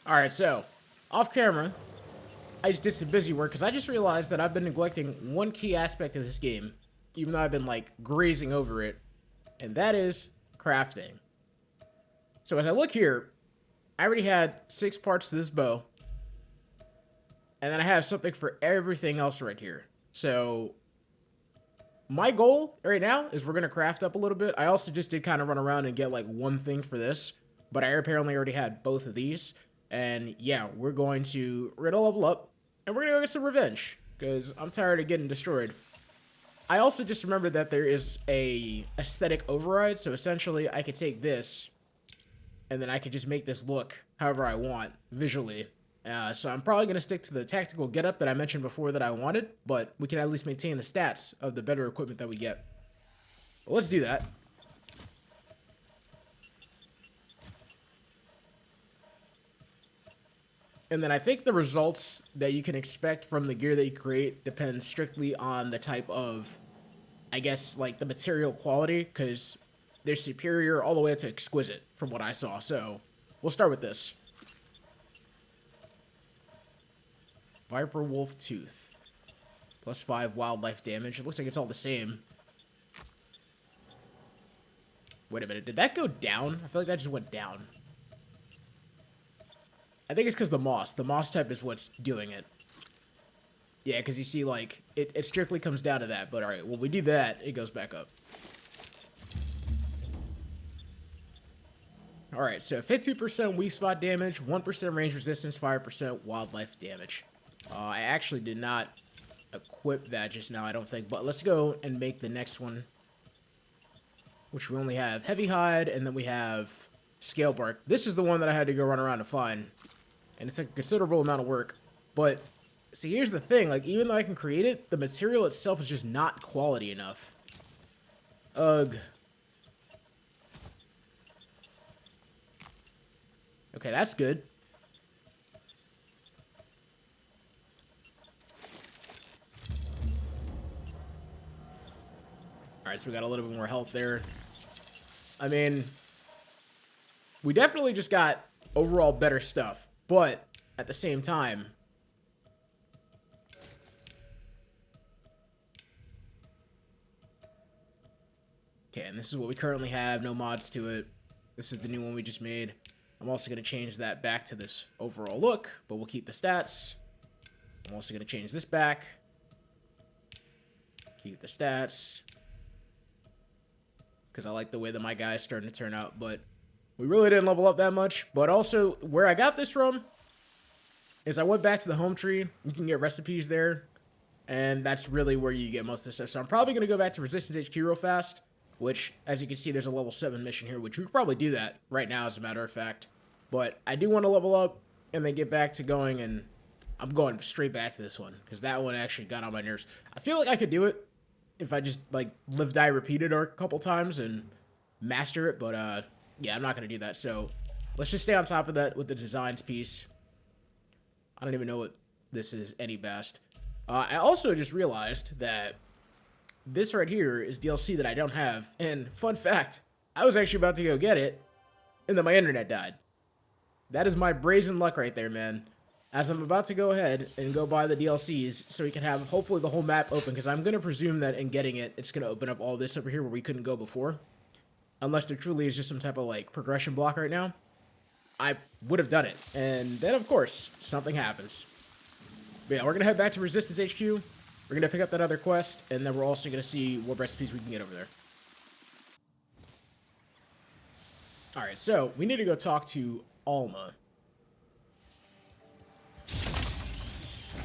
Alright, so, off camera, I just did some busy work because I just realized that I've been neglecting one key aspect of this game, even though I've been, like, grazing over it, and that is crafting. So as I look here, I already had 6 parts to this bow, and then I have something for everything else right here. So, my goal right now is we're going to craft up a little bit. I also just did kind of run around and get, like, one thing for this, but I apparently already had both of these. And yeah, we're going to level up, and we're gonna go get some revenge because I'm tired of getting destroyed. I also just remembered that there is a aesthetic override, so essentially I could take this, and then I could just make this look however I want visually. So I'm probably gonna stick to the tactical getup that I mentioned before that I wanted, but we can at least maintain the stats of the better equipment that we get. Well, let's do that. And then I think the results that you can expect from the gear that you create depends strictly on the type of, I guess, like the material quality, because they're superior all the way up to exquisite from what I saw. So we'll start with this. Viper Wolf Tooth. +5 wildlife damage. It looks like it's all the same. Wait a minute, did that go down? I feel like that just went down. I think it's because the moss. The moss type is what's doing it. Yeah, because you see, like, it strictly comes down to that. But alright, when we do that, it goes back up. Alright, so 52% weak spot damage, 1% range resistance, 5% wildlife damage. I actually did not equip that just now, I don't think. But let's go and make the next one, which we only have heavy hide, and then we have scale bark. This is the one that I had to go run around to find. And it's a considerable amount of work. But, see, here's the thing. Like, even though I can create it, the material itself is just not quality enough. Ugh. Okay, that's good. Alright, so we got a little bit more health there. I mean, we definitely just got overall better stuff. But, at the same time, okay, and this is what we currently have, no mods to it. This is the new one we just made. I'm also going to change that back to this overall look, but we'll keep the stats. I'm also going to change this back. Keep the stats. Because I like the way that my guy's starting to turn out, but we really didn't level up that much. But also, where I got this from is I went back to the home tree. You can get recipes there, and that's really where you get most of the stuff. So I'm probably going to go back to Resistance HQ real fast, which, as you can see, there's a level 7 mission here, which we could probably do that right now, as a matter of fact. But I do want to level up and then get back to going, and I'm going straight back to this one, because that one actually got on my nerves. I feel like I could do it if I just, like, live, die, repeat it a couple times and master it, but, yeah, I'm not going to do that. So let's just stay on top of that with the designs piece. I don't even know what this is any best. I also just realized that this right here is DLC that I don't have. And fun fact, I was actually about to go get it, and then my internet died. That is my brazen luck right there, man. As I'm about to go ahead and go buy the DLCs so we can have hopefully the whole map open, because I'm going to presume that in getting it, it's going to open up all this over here where we couldn't go before. Unless there truly is just some type of, like, progression block right now. I would have done it. And then, of course, something happens. But yeah, we're going to head back to Resistance HQ. We're going to pick up that other quest, and then we're also going to see what recipes we can get over there. Alright, so we need to go talk to Alma.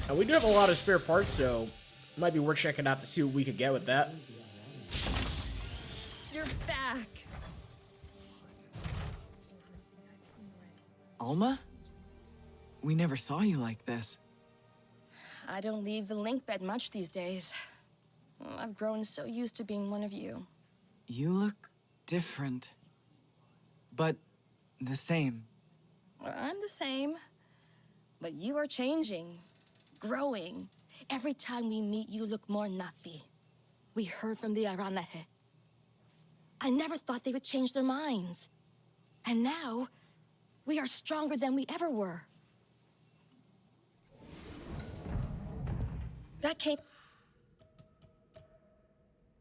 And we do have a lot of spare parts, so it might be worth checking out to see what we could get with that. You're back. Alma? We never saw you like this. I don't leave the link bed much these days. I've grown so used to being one of you. You look different. But the same. Well, I'm the same. But you are changing. Growing. Every time we meet, you look more Nafi. We heard from the Aranahe. I never thought they would change their minds. And now, we are stronger than we ever were. That came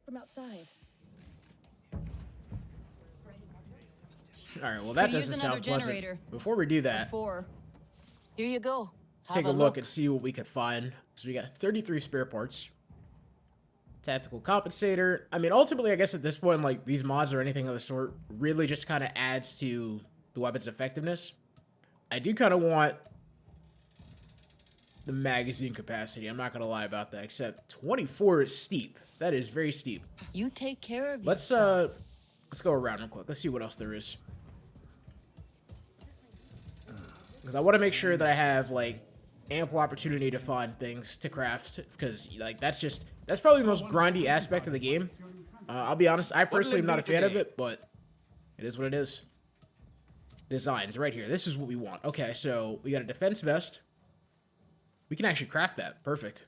from outside. All right, well, that Could use doesn't another sound pleasant. generator. Before we do that, Here you go. let's take a look and see what we could find. So we got 33 spare parts. Tactical compensator. I mean, ultimately, I guess at this point, like, these mods or anything of the sort really just kind of adds to the weapon's effectiveness. I do kind of want the magazine capacity. I'm not going to lie about that, except 24 is steep. That is very steep. You take care of Let's yourself. let's go around real quick. Let's see what else there is. Because I want to make sure that I have, like, ample opportunity to find things to craft. Because, like, that's probably the most grindy aspect of the game. I'll be honest, I personally am not a fan of it, but it is what it is. Designs, right here. This is what we want. Okay, so we got a defense vest. We can actually craft that. Perfect.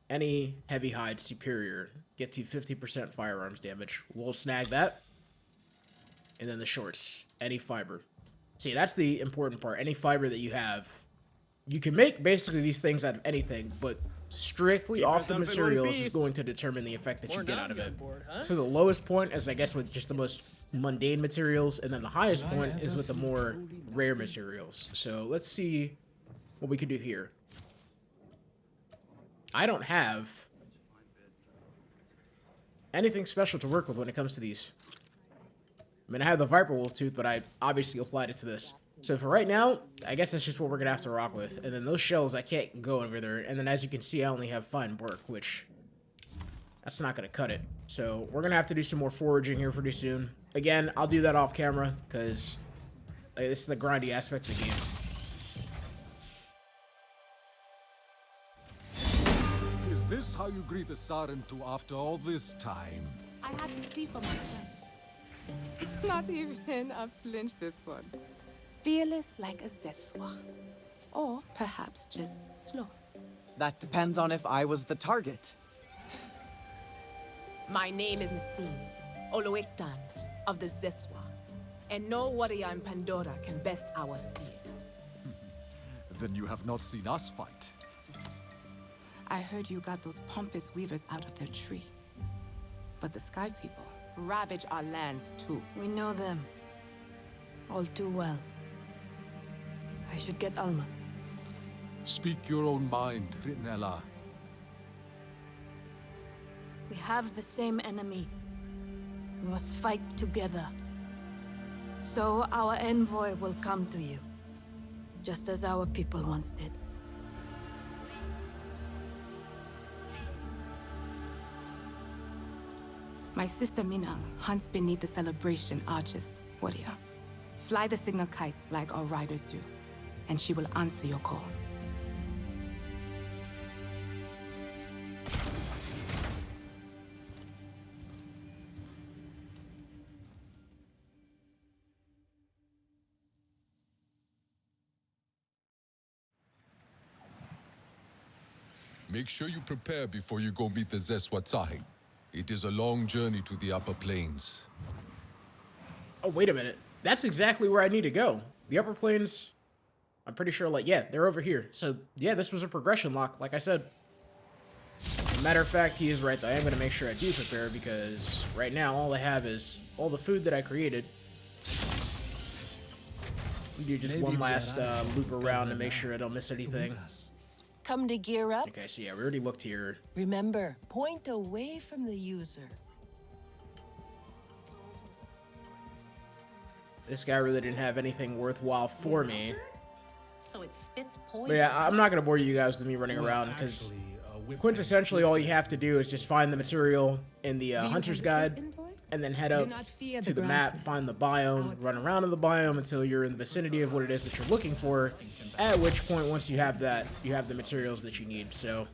Any heavy hide superior. Get to 50% firearms damage. We'll snag that. And then the shorts. Any fiber. See, that's the important part. Any fiber that you have. You can make basically these things out of anything, but strictly off the materials is going to determine the effect that you get out of it. So the lowest point is, I guess, with just the most mundane materials, and then the highest point is with the more rare materials. So let's see what we can do here. I don't have anything special to work with when it comes to these. I mean, I have the Viper Wolf Tooth, but I obviously applied it to this. So for right now, I guess that's just what we're going to have to rock with. And then those shells, I can't go over there. And then as you can see, I only have fine bark, which that's not going to cut it. So we're going to have to do some more foraging here pretty soon. Again, I'll do that off camera because this is the grindy aspect of the game. Is this how you greet the Sarentu after all this time? I had to see for myself. Not even a flinch this one. Fearless like a Zeswa. Or perhaps just slow. That depends on if I was the target. My name is Nassim, Oloektan of the Zeswa. And no warrior in Pandora can best our spears. Then you have not seen us fight. I heard you got those pompous weavers out of their tree. But the Sky People ravage our lands too. We know them all too well. I should get Alma. Speak your own mind, Ritnella. We have the same enemy. We must fight together. So our envoy will come to you, just as our people once did. My sister Minang hunts beneath the celebration arches, warrior. Fly the signal kite like our riders do, and she will answer your call. Make sure you prepare before you go meet the Zeswatsahi. It is a long journey to the upper plains. Oh, wait a minute. That's exactly where I need to go. The upper plains, I'm pretty sure, like, yeah, they're over here. So, yeah, this was a progression lock, like I said. As a matter of fact, he is right, though. I am going to make sure I do prepare, because right now, all I have is all the food that I created. We do just one last loop around to make sure I don't miss anything. Come to gear up. Okay, so yeah, we already looked here. Remember, point away from the user. This guy really didn't have anything worthwhile for me. So it spits poison. But yeah, I'm not going to bore you guys with me running around, because quintessentially all you have to do is just find the material in the Hunter's Guide, and then head up to the map, find the biome, run around in the biome until you're in the vicinity of what it is that you're looking for, at which point, once you have that, you have the materials that you need. So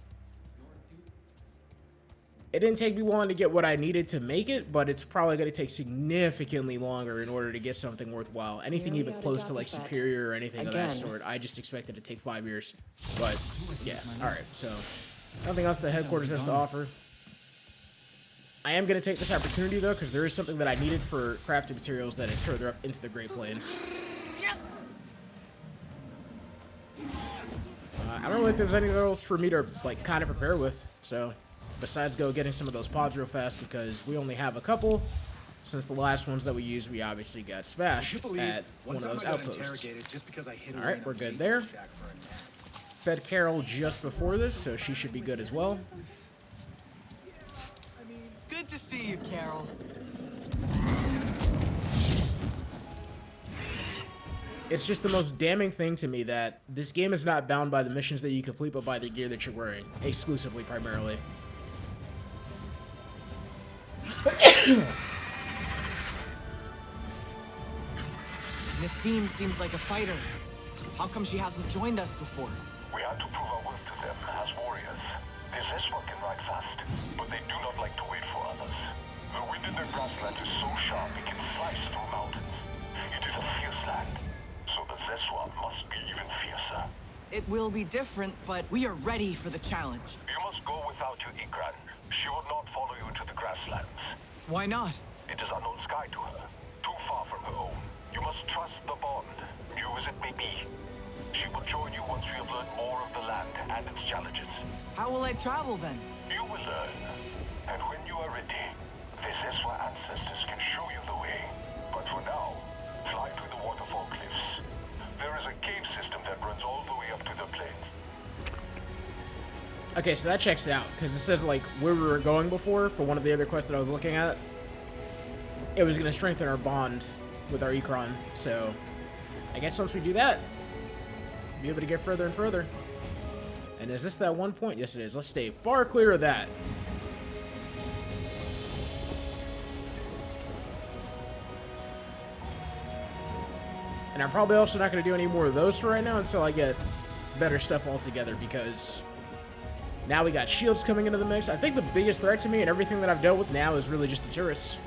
it didn't take me long to get what I needed to make it, but it's probably going to take significantly longer in order to get something worthwhile. Anything even close to like Superior or anything of that sort, I just expected to take 5 years. But yeah, alright, so nothing else that Headquarters has to offer. I am going to take this opportunity, though, because there is something that I needed for crafting materials that is further up into the Great Plains. I I don't know if there's anything else for me to, like, kind of prepare with, so, besides getting some of those pods real fast, because we only have a couple. Since the last ones that we used, we obviously got smashed at one of those outposts. Alright, we're good there. Fed Carol just before this, so she should be good as well. Good to see you, Carol. It's just the most damning thing to me that this game is not bound by the missions that you complete, but by the gear that you're wearing, exclusively, primarily. Nassim seems like a fighter. How come she hasn't joined us before? We had to prove our worth to them as warriors. The Zeswa can ride fast, but they do not like to wait for others. The wind in their grassland is so sharp it can slice through mountains. It is a fierce land, so the Zeswa must be even fiercer. It will be different, but we are ready for the challenge. You must go without your Ikran. She would not follow you into the grasslands. Why not? It is unknown sky to her, too far from her own. You must trust the bond, new as it may be. She will join you once we have learned more of the land and its challenges. How will I travel then? You will learn. And when you are ready, the Zeswa ancestors can show you the way. But for now, fly to the waterfall cliffs. There is a cave system that runs all the way up to the plains. Okay, so that checks out, because it says, like, where we were going before, for one of the other quests that I was looking at. It was going to strengthen our bond with our Ikran, so I guess once we do that, we'll be able to get further and further. And is this that one point? Yes, it is. Let's stay far clear of that. And I'm probably also not going to do any more of those for right now until I get better stuff altogether, because now we got shields coming into the mix. I think the biggest threat to me and everything that I've dealt with now is really just the turrets.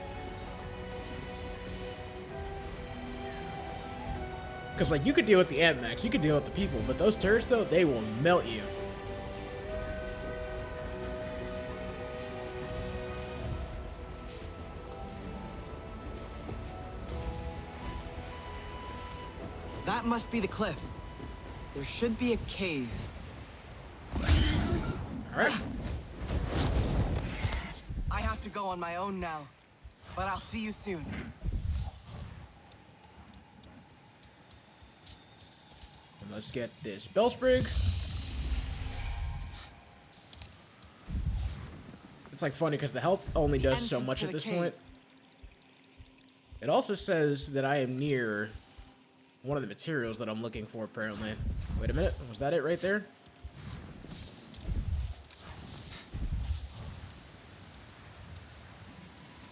Because, like, you could deal with the ant max, you could deal with the people, but those turrets, though, they will melt you. That must be the cliff. There should be a cave. Alright. I have to go on my own now, but I'll see you soon. And let's get this Bellsprig. It's like funny because the health only does so much at this point. It also says that I am near one of the materials that I'm looking for, apparently. Wait a minute, was that it right there?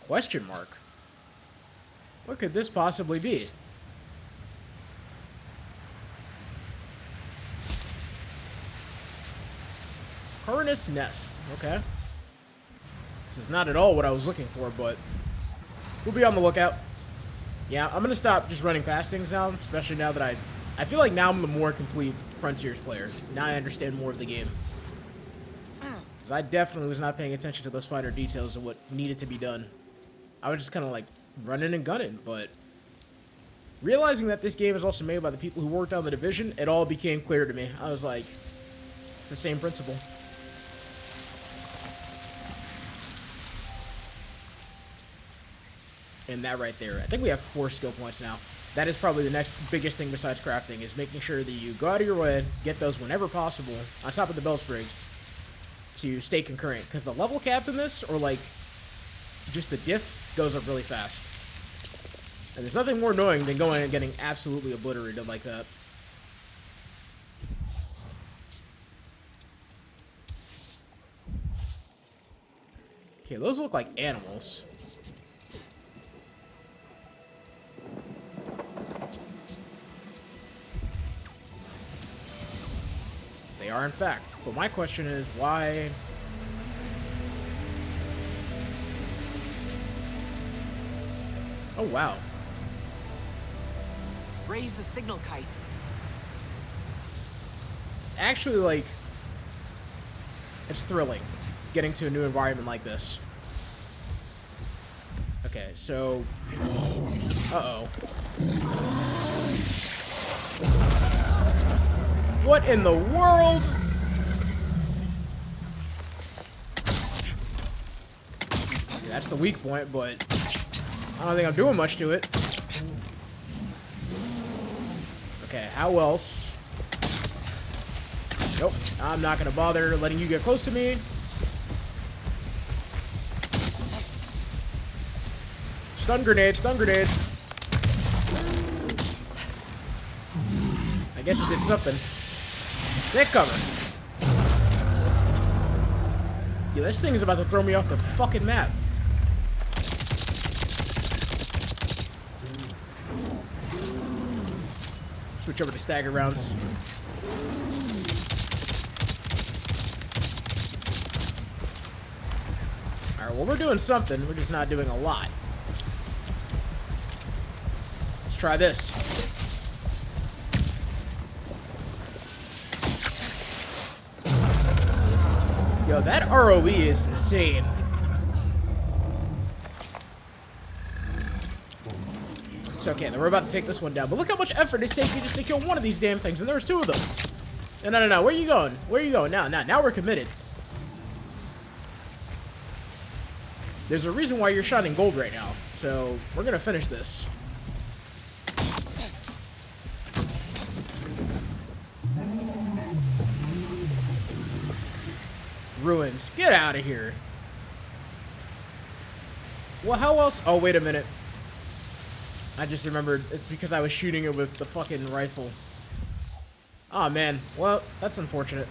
Question mark. What could this possibly be? Furnace nest. Okay. This is not at all what I was looking for, but we'll be on the lookout. Yeah, I'm gonna stop just running past things now, especially now that I feel like now I'm the more complete Frontiers player. Now I understand more of the game. Because I definitely was not paying attention to those finer details of what needed to be done. I was just kind of like running and gunning, but realizing that this game is also made by the people who worked on The Division, it all became clear to me. I was like, it's the same principle. And that right there, I think we have 4 skill points now. That is probably the next biggest thing besides crafting, is making sure that you go out of your way, get those whenever possible, on top of the Bellsprigs, to stay concurrent. Because the level cap in this, or like, just the diff, goes up really fast. And there's nothing more annoying than going and getting absolutely obliterated like that. Okay, those look like animals. They are, in fact. But my question is, why? Oh, wow. Raise the signal kite. It's actually, like, it's thrilling getting to a new environment like this. Okay, so... Uh-oh. What in the world? That's the weak point, but I don't think I'm doing much to it. Okay, how else? Nope, I'm not gonna bother letting you get close to me. Stun grenade, stun grenade. I guess it did something. Take cover. Yeah, this thing is about to throw me off the fucking map. Switch over to stagger rounds. Alright, well, we're doing something. We're just not doing a lot. Let's try this. Yo, that ROE is insane. It's okay, then we're about to take this one down. But look how much effort it's taking just to kill one of these damn things, and there's two of them. No. Where are you going? Where are you going? Now we're committed. There's a reason why you're shining gold right now. So, we're gonna finish this. Ruins. Get out of here. Well, how else? Oh, wait a minute. I just remembered. It's because I was shooting it with the fucking rifle. Oh, man. Well, that's unfortunate.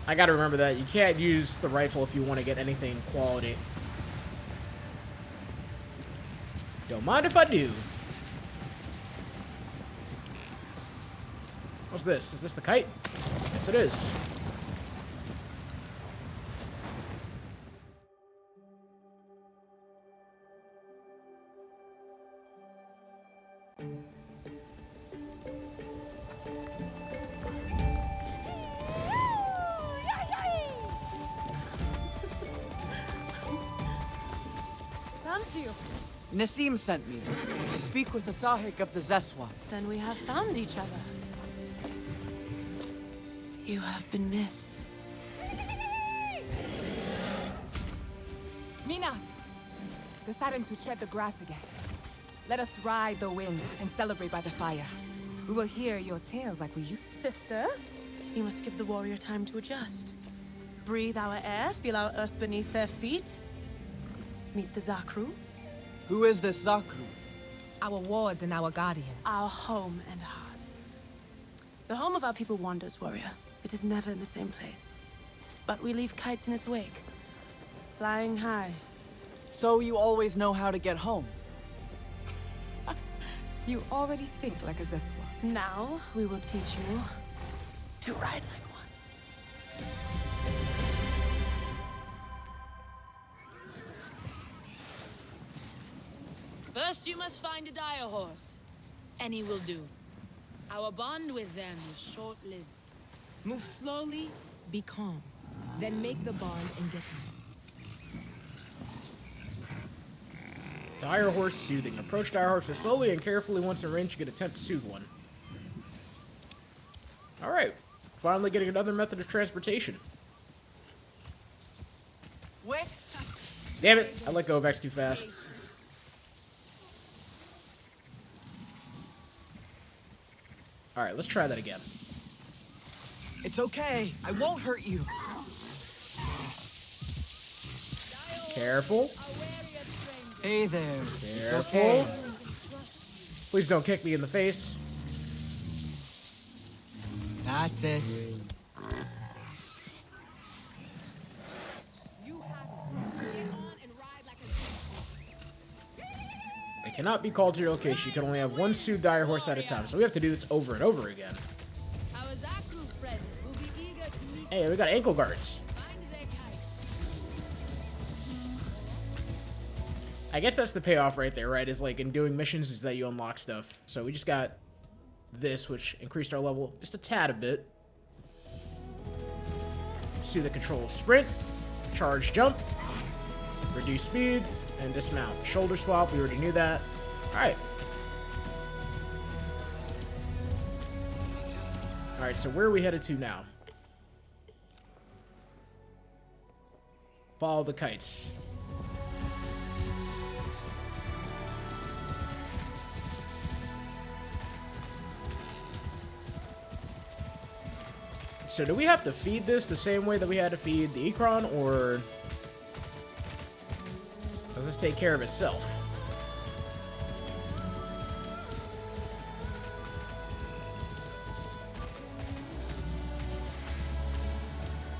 I gotta remember that. You can't use the rifle if you want to get anything quality. Don't mind if I do. What's this? Is this the kite? Yes, it is. Nassim sent me to speak with the Sahik of the Zeswa. Then we have found each other. You have been missed. Mina, deciding to tread the grass again. Let us ride the wind and celebrate by the fire. We will hear your tales like we used to. Sister, you must give the warrior time to adjust. Breathe our air, feel our earth beneath their feet. Meet the Zakru. Who is this Zakru? Our wards and our guardians. Our home and heart. The home of our people wanders, warrior. It is never in the same place. But we leave kites in its wake, flying high. So you always know how to get home? You already think like a Zeswa. Now, we will teach you to ride like one. First, you must find a Direhorse. Any will do. Our bond with them is short-lived. Move slowly, be calm. Then make the bond and get home. Direhorse soothing. Approach Direhorse slowly and carefully. Once in range, you can attempt to soothe one. Alright. Finally getting another method of transportation. Wait. Damn it! I let go of X too fast. Alright, let's try that again. It's okay. I won't hurt you. Careful. Hey there. Careful. Okay. Please don't kick me in the face. That's it. It cannot be called to your location. You can only have one soothed Direhorse at a time, so we have to do this over and over again. Our Zakru friends will be eager to meet. Hey, we got ankle guards. Find their kites. I guess that's the payoff right there, right? Is like in doing missions is that you unlock stuff. So we just got this, which increased our level just a tad a bit. Let's do the controls. Sprint, charge jump, reduce speed, and dismount. Shoulder swap, we already knew that. Alright. Alright, so where are we headed to now? Follow the kites. So do we have to feed this the same way that we had to feed the Ikron, or does this take care of itself?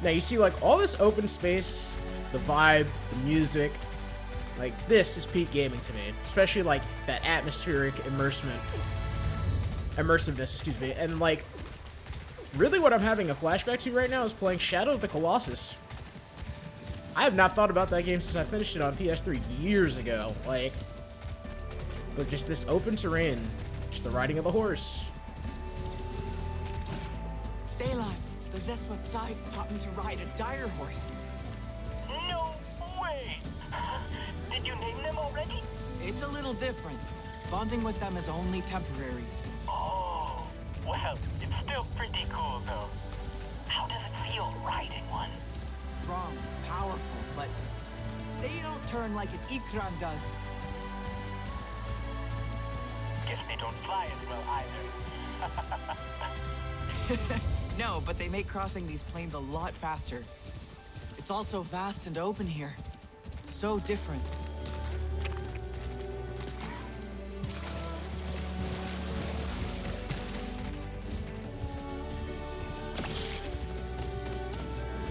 Now you see, like, all this open space, the vibe, the music, like, this is peak gaming to me. Especially, like, that atmospheric immersiveness, excuse me, and, like, really what I'm having a flashback to right now is playing Shadow of the Colossus. I have not thought about that game since I finished it on PS3 years ago, like, but just this open terrain, just the riding of the horse. Daylight, the Zeswa side taught me to ride a Direhorse. No way! Did you name them already? It's a little different. Bonding with them is only temporary. Oh, well, it's still pretty cool though. How does it feel riding one? Strong, powerful, but they don't turn like an Ikran does. Guess they don't fly as well either. No, but they make crossing these plains a lot faster. It's also vast and open here. So different.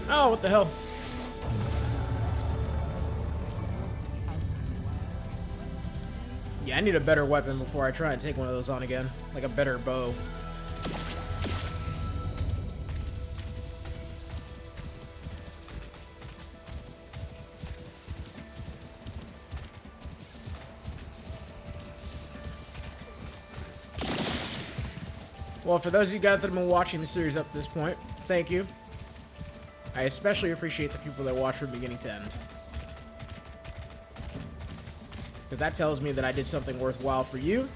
Oh, what the hell? Yeah, I need a better weapon before I try and take one of those on again. Like a better bow. Well, for those of you guys that have been watching the series up to this point, thank you. I especially appreciate the people that watch from beginning to end. Because that tells me that I did something worthwhile for you,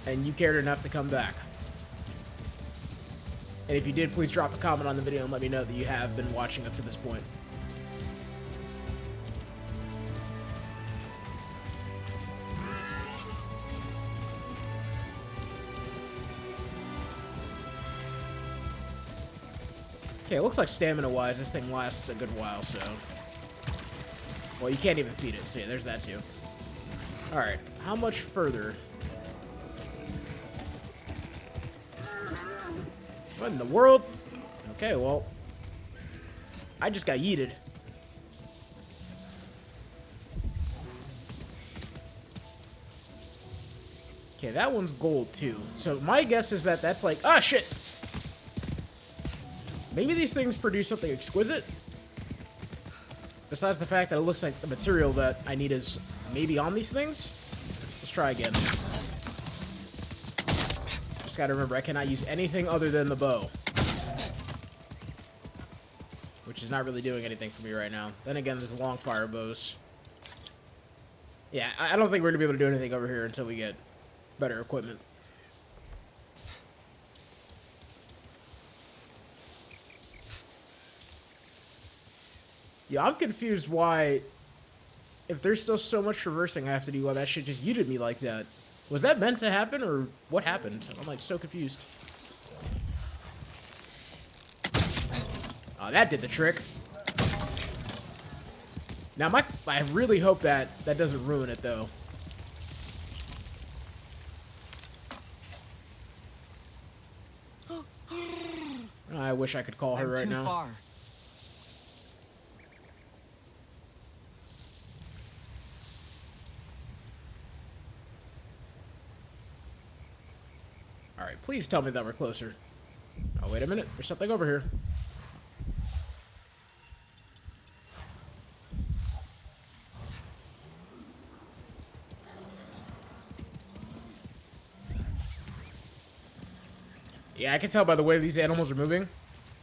and you cared enough to come back. And if you did, please drop a comment on the video and let me know that you have been watching up to this point. Okay, it looks like stamina-wise, this thing lasts a good while, so... Well, you can't even feed it, so yeah, there's that too. Alright, how much further? What in the world? Okay, well... I just got yeeted. Okay, that one's gold too. So my guess is that that's like... Ah, shit! Maybe these things produce something exquisite? Besides the fact that it looks like the material that I need is maybe on these things? Let's try again. Just gotta remember, I cannot use anything other than the bow. Which is not really doing anything for me right now. Then again, there's long fire bows. Yeah, I don't think we're gonna be able to do anything over here until we get better equipment. Yeah, I'm confused why, if there's still so much traversing I have to do, why that shit just yeeted me like that. Was that meant to happen, or what happened? I'm, like, so confused. Oh, that did the trick. Now, I really hope that that doesn't ruin it, though. I wish I could call her right now. Far. Alright, please tell me that we're closer. Oh, wait a minute. There's something over here. Yeah, I can tell by the way these animals are moving.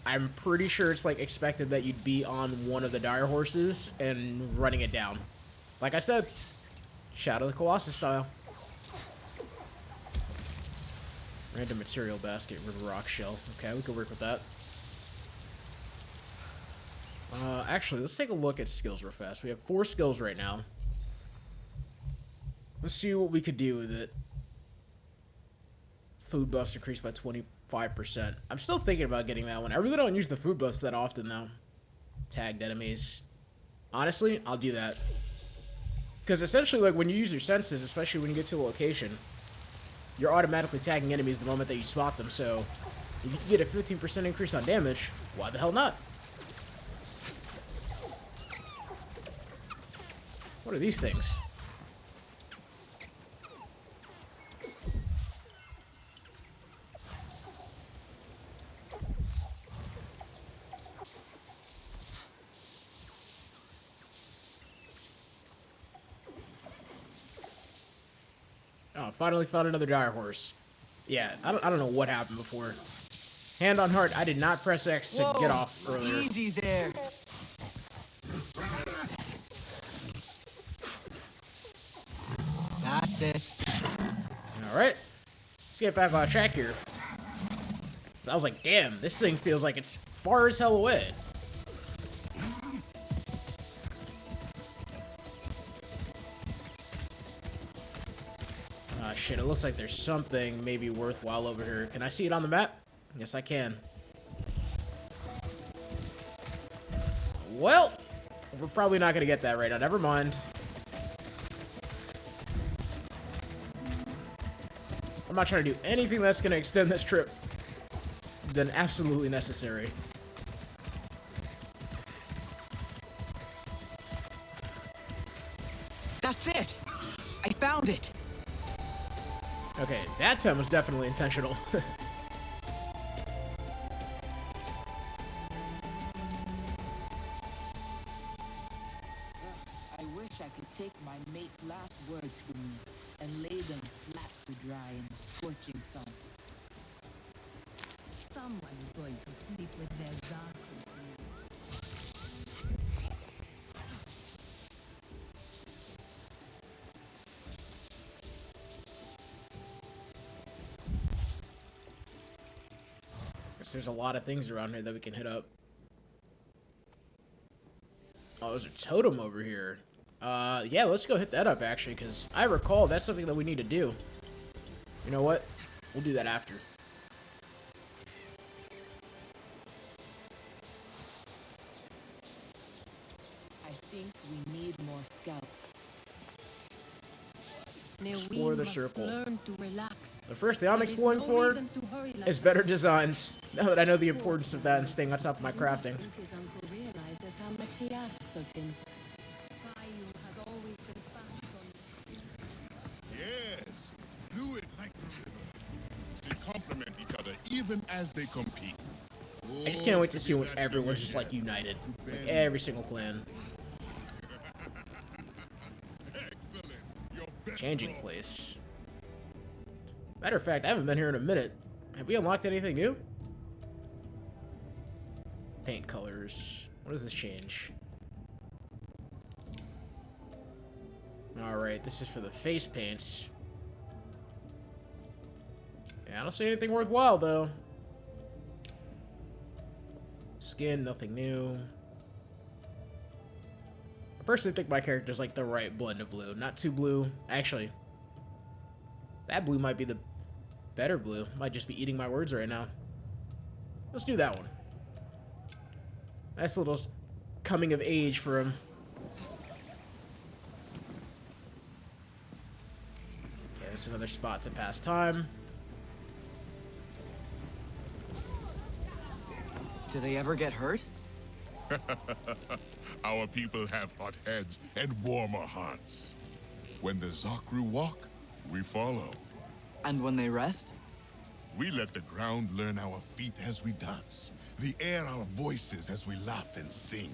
I'm pretty sure it's, like, expected that you'd be on one of the dire horses and running it down. Like I said, Shadow of the Colossus style. Random material basket, river rock shell. Okay, we can work with that. Actually, let's take a look at skills real fast. We have 4 skills right now. Let's see what we could do with it. Food buffs increased by 25%. I'm still thinking about getting that one. I really don't use the food buffs that often, though. Tagged enemies. Honestly, I'll do that. Because essentially, like, when you use your senses, especially when you get to a location, you're automatically tagging enemies the moment that you spot them, so if you can get a 15% increase on damage, why the hell not? What are these things? Oh, finally found another Direhorse. Yeah, I don't know what happened before. Hand on heart, I did not press X to get off earlier. Easy there. That's it. Alright. Let's get back on track here. I was like, damn, this thing feels like it's far as hell away. Ah, shit, it looks like there's something maybe worthwhile over here. Can I see it on the map? Yes, I can. Well, we're probably not going to get that right now. Never mind. I'm not trying to do anything that's going to extend this trip than absolutely necessary. That's it. I found it. Okay, that time was definitely intentional. I wish I could take my mate's last words from me and lay them flat to dry in the scorching sun. Someone's going to sleep with their Zaku. Guess there's a lot of things around here that we can hit up. Oh, there's a totem over here. Yeah, let's go hit that up, actually, because I recall that's something that we need to do. You know what? We'll do that after. I think we need more scouts. Explore the circle. Learn to relax. The first thing I'm exploring for is better designs. Now that I know the importance of that and staying on top of my crafting. His uncle realizes how much he asks of him. Has always been fast on his Yes, fluid like the river. They complement each other even as they compete. I just can't wait to see when everyone's just like united. Like every single clan. Changing place. Matter of fact, I haven't been here in a minute. Have we unlocked anything new? Paint colors. What does this change? Alright, this is for the face paints. Yeah, I don't see anything worthwhile, though. Skin, nothing new. I personally think my character's like the right blend of blue. Not too blue. Actually, that blue might be the better blue. Might just be eating my words right now. Let's do that one. Nice little coming of age for him. Okay, there's another spot to pass time. Do they ever get hurt? Our people have hot heads and warmer hearts. When the Zakru walk, we follow. And when they rest? We let the ground learn our feet as we dance, the air our voices as we laugh and sing.